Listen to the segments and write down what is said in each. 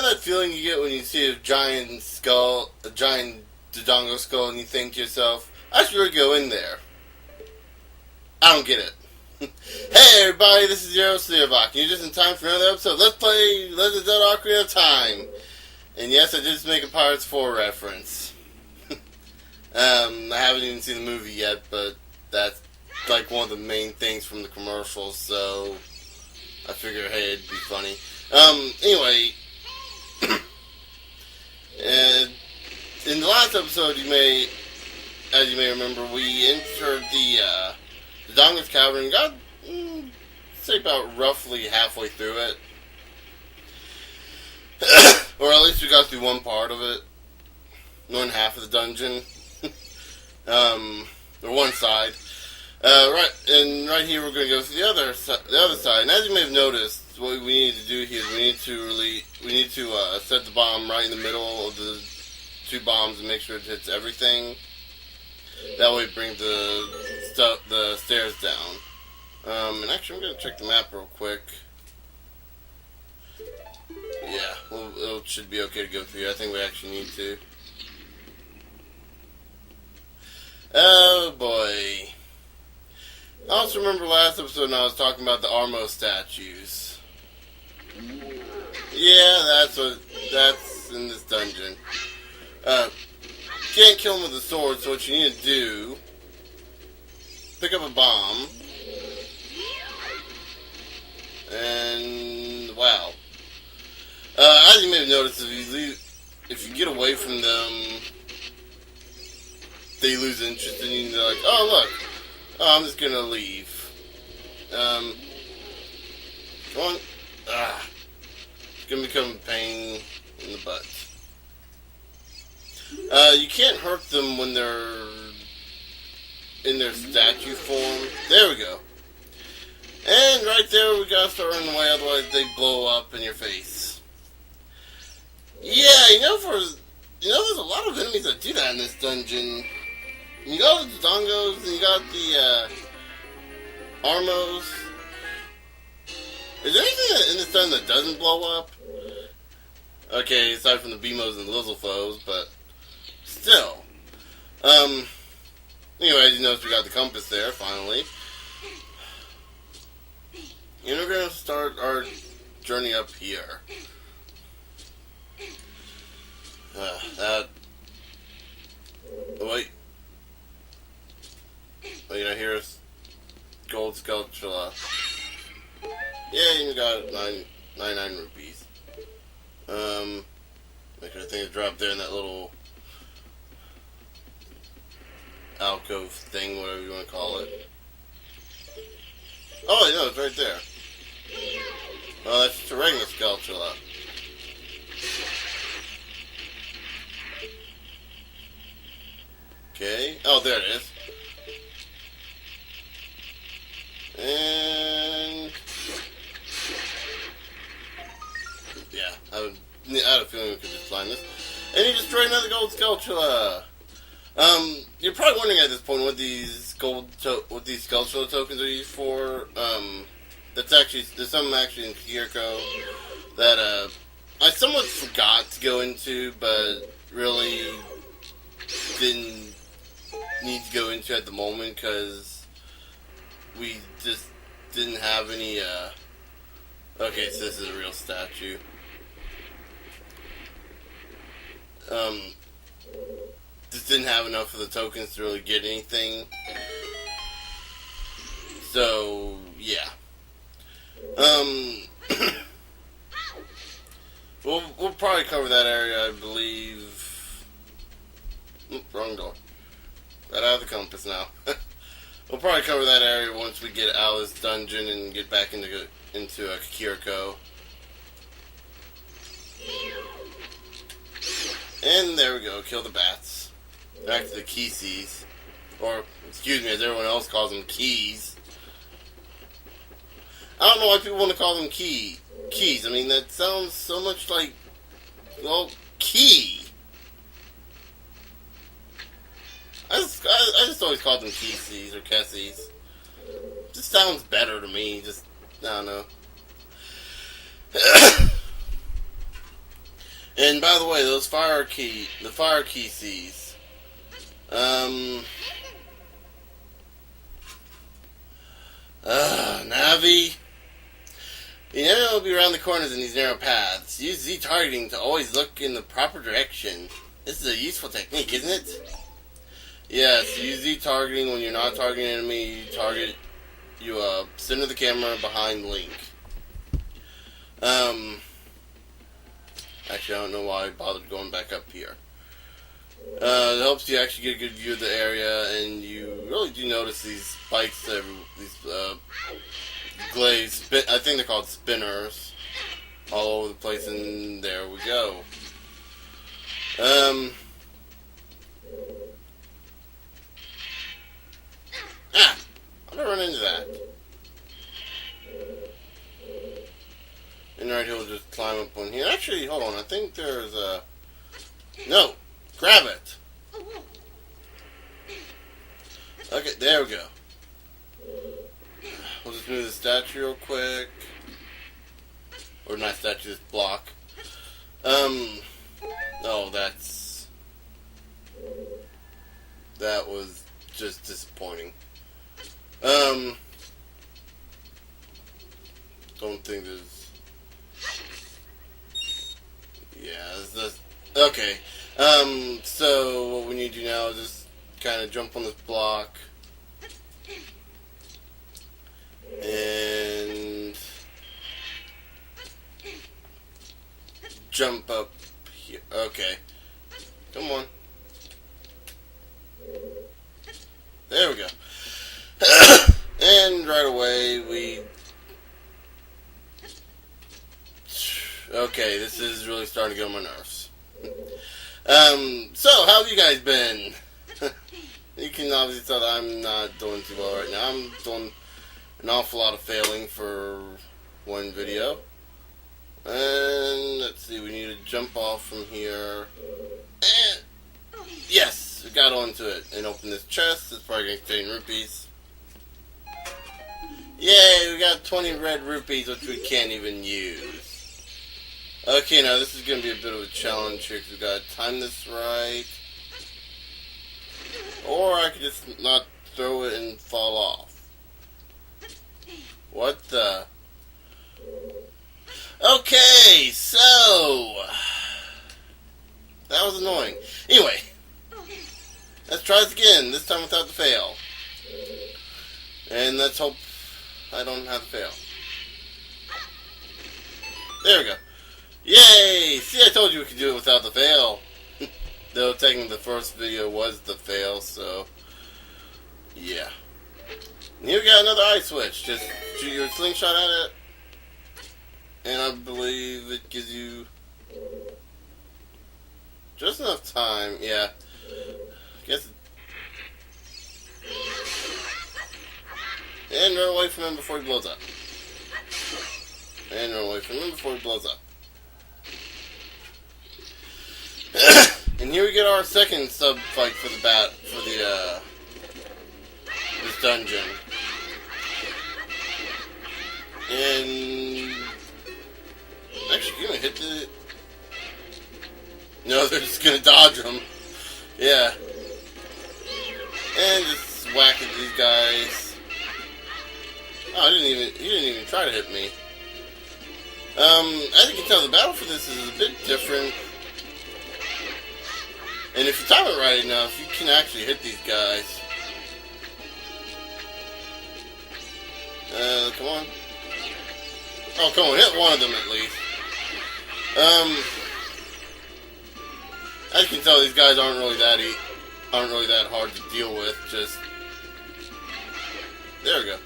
know that feeling you get when you see a giant skull, a giant Dodongo skull, and you think to yourself, I should really go in there? I don't get it. Hey everybody, this is Zero Steervok, and you're just in time for another episode. Let's play Zelda Ocarina Time. And yes, I did just make a Pirates 4 reference. I haven't even seen the movie yet, but that's like one of the main things from the commercials, so I figure, hey, it'd be funny. Anyway, in the last episode, as you may remember, we entered the Dodongo's Cavern and got, say, about roughly halfway through it. Or at least we got through one part of it. One half of the dungeon. Or one side. Right here we're going to go to the other side. And as you may have noticed, what we need to do here is we need to set the bomb right in the middle of the two bombs and make sure it hits everything. That way it brings the stairs down. And actually I'm going to check the map real quick. Yeah, well, it should be okay to go through. I think we actually need to. Oh boy. I also remember last episode when I was talking about the Armo statues. Yeah, that's in this dungeon. You can't kill them with a sword, so what you need to do, pick up a bomb, and wow. As you may have noticed, if you get away from them, they lose interest in you, and they're like, oh look, I'm just gonna leave. Come on. It's gonna become a pain in the butt. You can't hurt them when they're in their statue form. There we go. And right there, we gotta start running away, otherwise they blow up in your face. Yeah, there's a lot of enemies that do that in this dungeon. You got the Dodongos, and you got the Armos. Is there anything in this dungeon that doesn't blow up? Okay, aside from the Beamos and the Lizalfos, but still. Anyway, as you notice, we got the compass there, finally. And we're going to start our journey up here. Wait. Oh, you hear us? Gold Skulltula. Yeah, you got 99 rupees. I think it dropped there in that little alcove thing, whatever you want to call it. Oh, no, it's right there. Oh, that's just a regular Skulltula. Okay. Oh, there it is. And yeah, I had a feeling we could just find this. And you destroyed another gold Skulltula. You're probably wondering at this point what these Skulltula tokens are used for. There's some actually in Kiriko that I somewhat forgot to go into, but really didn't need to go into at the moment because we just didn't have any. Okay, so this is a real statue. Just didn't have enough of the tokens to really get anything. So yeah. We'll probably cover that area, I believe. Wrong door. Right out of the compass now. We'll probably cover that area once we get out of this dungeon and get back into Kiriko. And there we go, kill the bats. Back to the Keeses. Or, excuse me, as everyone else calls them, Keese. I don't know why people want to call them Keese. I mean, that sounds so much like, well, key. I just always called them Keeses or Kessies. Just sounds better to me. Just, I don't know. And by the way, the fire Keeses. Navi. You never know will be around the corners in these narrow paths. Use Z targeting to always look in the proper direction. This is a useful technique, isn't it? Yes, use Z targeting when you're not targeting an enemy. You center the camera behind Link. Actually, I don't know why I bothered going back up here. It helps you actually get a good view of the area, and you really do notice these spikes, these glazed, I think they're called spinners, all over the place, and there we go. I'm gonna run into that. And right, he'll just climb up on here. Actually, hold on, I think there's a... No! Grab it! Okay, there we go. We'll just move the statue real quick. Or not statue, this block. Oh, that was just disappointing. Don't think there's... Yeah, this... Okay. So what we need to do now is just kind of jump on this block. And... jump up here. Okay. Come on. There we go. And right away we... Okay, this is really starting to get on my nerves. So, how have you guys been? You can obviously tell that I'm not doing too well right now. I'm doing an awful lot of failing for one video. And, let's see, we need to jump off from here. And, yes, we got onto it. And open this chest. It's probably going to contain rupees. Yay, we got 20 red rupees, which we can't even use. Okay, now this is going to be a bit of a challenge here, because we've got to time this right. Or I could just not throw it and fall off. What the... Okay, so... That was annoying. Anyway. Let's try this again, this time without the fail. And let's hope I don't have to fail. There we go. Yay! See, I told you we could do it without the fail. Though technically the first video was the fail, so... Yeah. And here we got another eye switch. Just shoot your slingshot at it. And I believe it gives you... just enough time. Yeah. I guess... And run away from him before he blows up. And run away from him before he blows up. And here we get our second sub fight for this dungeon. And actually, you're gonna hit the... No, they're just gonna dodge them. Yeah. And just whack at these guys. Oh, he didn't even try to hit me. As you can tell, the battle for this is a bit different. And if you time it right enough, you can actually hit these guys. Come on. Oh, come on, hit one of them at least. As you can tell, these guys aren't really that hard to deal with. Just there we go.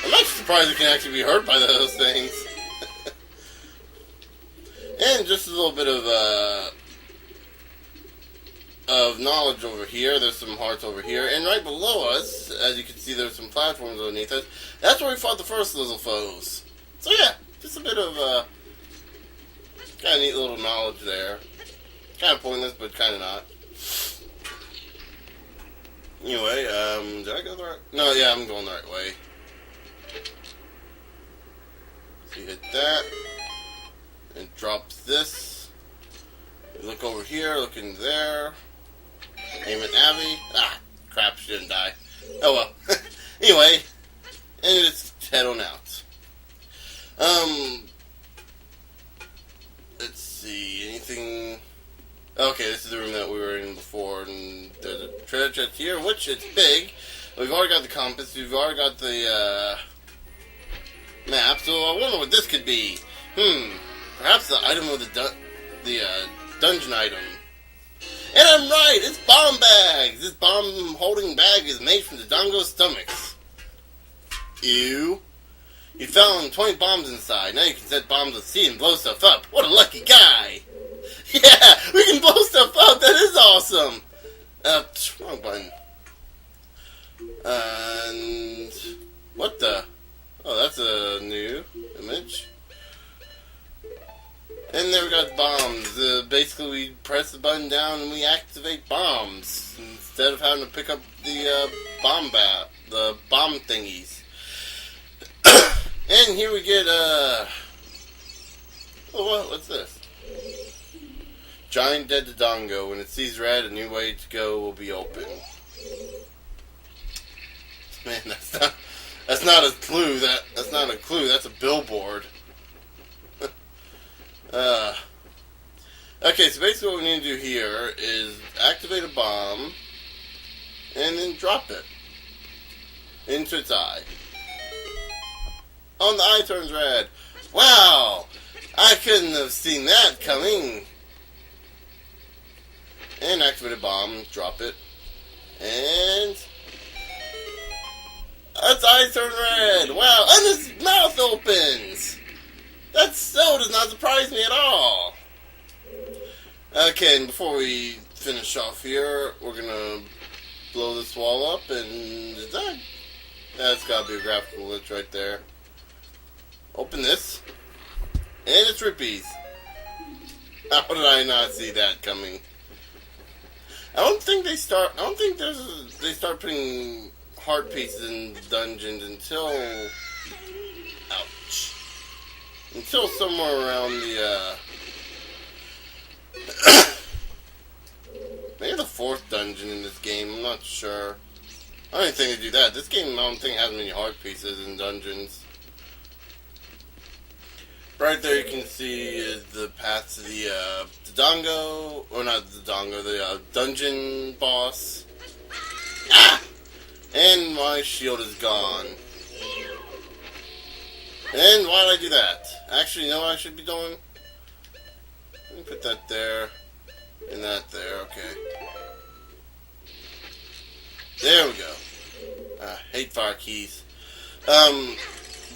I'm actually surprised it can actually be hurt by those things. And just a little bit of knowledge over here. There's some hearts over here, and right below us, as you can see, there's some platforms underneath us. That's where we fought the first little foes. So yeah, just a bit of kind of neat little knowledge there. Kind of pointless, but kind of not. Anyway, did I go the right? No, yeah, I'm going the right way. So you hit that, It drops this. Look over here, look in there. Aim at Abby. Ah, crap, she didn't die. Oh well. Anyway, and just head on out. Let's see, anything... Okay, this is the room that we were in before, and there's a treasure chest here, which it's big. We've already got the compass, we've already got the, map, so I wonder what this could be. Perhaps the item of the dungeon item. And I'm right, it's bomb bags! This bomb-holding bag is made from the Dodongo's stomachs. Ew. You found 20 bombs inside. Now you can set bombs at sea and blow stuff up. What a lucky guy! Yeah, we can blow stuff up. That is awesome. Wrong button. And what the? Oh, that's a new image. And there we got bombs. Basically, we press the button down and we activate bombs instead of having to pick up the bomb thingies. And here we get oh, what's this? Giant dead Dodongo. When it sees red, a new way to go will be open. Man, that's not a clue. That's not a clue. That's a billboard. Okay, so basically what we need to do here is activate a bomb and then drop it into its eye. Oh, the eye turns red. Wow! I couldn't have seen that coming. And activate a bomb, drop it, and its eyes turn red. Wow! And its mouth opens. That so does not surprise me at all. Okay, and before we finish off here, we're gonna blow this wall up, and that's gotta be a graphical glitch right there. Open this, and it's rupees. How did I not see that coming? I don't think they start putting heart pieces in dungeons until, ouch, until somewhere around the maybe the 4th dungeon in this game. I'm not sure. I don't think they do that. This game, I don't think has many heart pieces in dungeons. Right there you can see the path to the Dodongo, or not the Dodongo, the dungeon boss. Ah! And my shield is gone. And why did I do that? Actually, you know what I should be doing? Let me put that there, and that there, okay. There we go. Hate fire keys.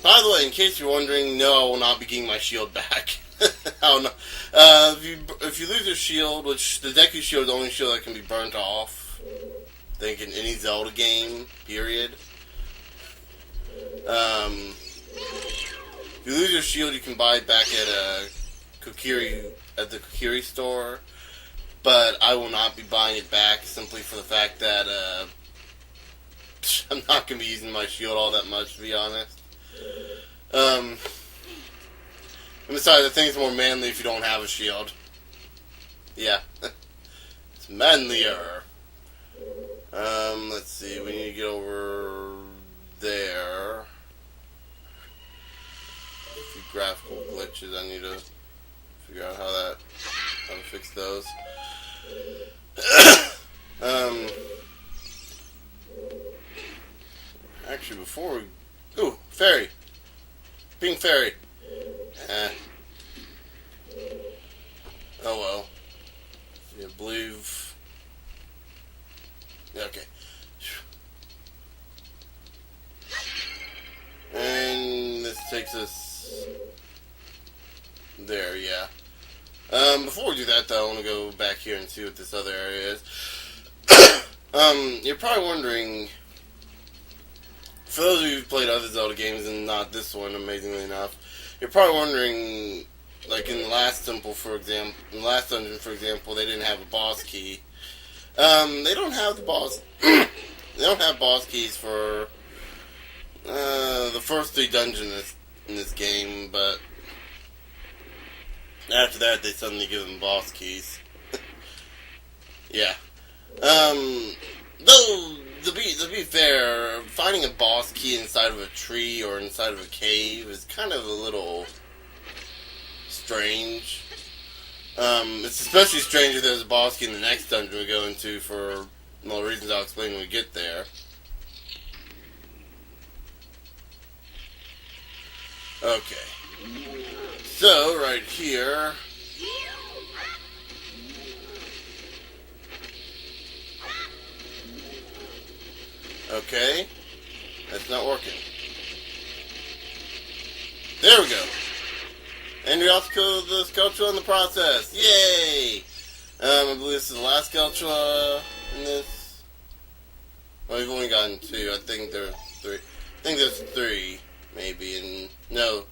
By the way, in case you're wondering, no, I will not be getting my shield back. I don't know. If you lose your shield, which the Deku Shield is the only shield that can be burnt off, I think in any Zelda game, period. If you lose your shield, you can buy it back at the Kokiri store, but I will not be buying it back simply for the fact that I'm not going to be using my shield all that much, to be honest. And besides, I think it's more manly if you don't have a shield. Yeah. It's manlier. Let's see, we need to get over there. A few graphical glitches, I need to figure out how to fix those. Actually, before we... Ooh, fairy! Pink fairy! Oh well. I believe... Okay. And this takes us... there, yeah. Before we do that, though, I want to go back here and see what this other area is. You're probably wondering... For those of you who've played other Zelda games and not this one, amazingly enough, you're probably wondering, like in the last temple, for example, in the last dungeon, for example, they didn't have a boss key. They don't have the boss. They don't have boss keys for the first 3 dungeons in this game, but After that, they suddenly give him boss keys. Yeah. Though, to be fair, finding a boss key inside of a tree or inside of a cave is kind of a little strange. It's especially strange if there's a boss key in the next dungeon we go into for well, reasons I'll explain when we get there. Okay. So, right here... Okay. That's not working. There we go. And we also killed the Sculpture in the process. Yay! I believe this is the last Sculpture in this. Well, we've only gotten 2. I think there's 3. I think there's 3, maybe. And no.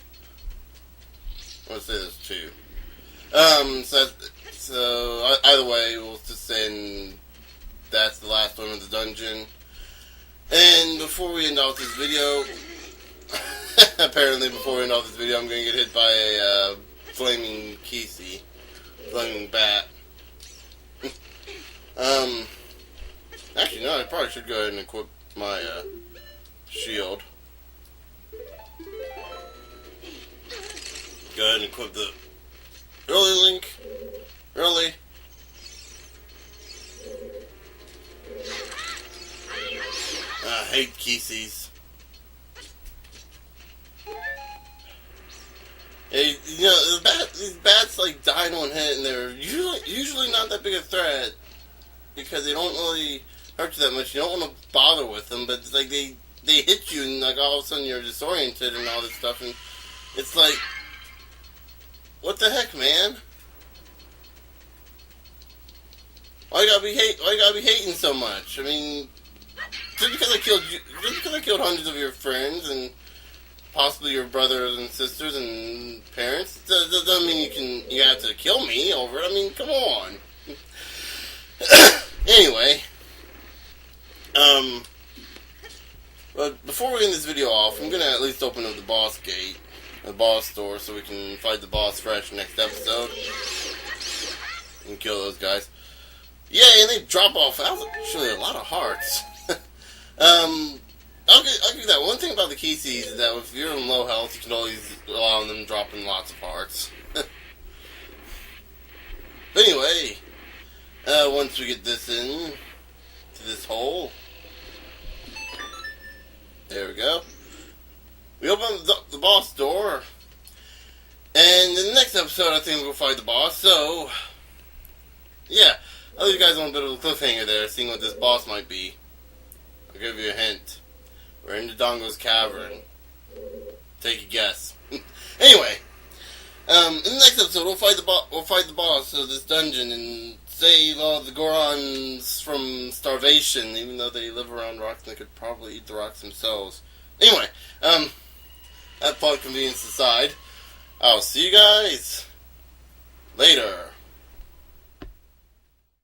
I want to say there's 2. So either way, we'll just say that's the last one of the dungeon. And before we end off this video, apparently before we end off this video, I'm going to get hit by a flaming Keese, flaming bat. Actually, no, I probably should go ahead and equip my shield. Go ahead and equip the... Really, Link? Really? I hate Keeses. Hey, you know, these bats like die in one hit, and they're usually not that big a threat because they don't really hurt you that much. You don't want to bother with them, but it's like they hit you, and like all of a sudden you're disoriented and all this stuff, and it's like, what the heck, man? Why you gotta be hating so much? I mean, just because I killed hundreds of your friends and possibly your brothers and sisters and parents, doesn't mean you have to kill me over it. I mean, come on. Anyway, but before we end this video off, I'm gonna at least open up the boss gate, the boss door, so we can fight the boss fresh next episode and kill those guys. Yeah, and they drop off actually a lot of hearts. I'll give you that. One thing about the Keeses is that if you're in low health, you can always rely on them dropping lots of hearts. But anyway, once we get this in to this hole, there we go. We open the boss door, and in the next episode, I think we'll fight the boss. So, yeah, I'll leave you guys on a bit of a cliffhanger there, seeing what this boss might be. I'll give you a hint. We're in Dodongo's Cavern. Take a guess. Anyway, in the next episode, we'll fight the boss of this dungeon and save all the Gorons from starvation, even though they live around rocks and they could probably eat the rocks themselves. Anyway, that plot convenience aside, I'll see you guys later.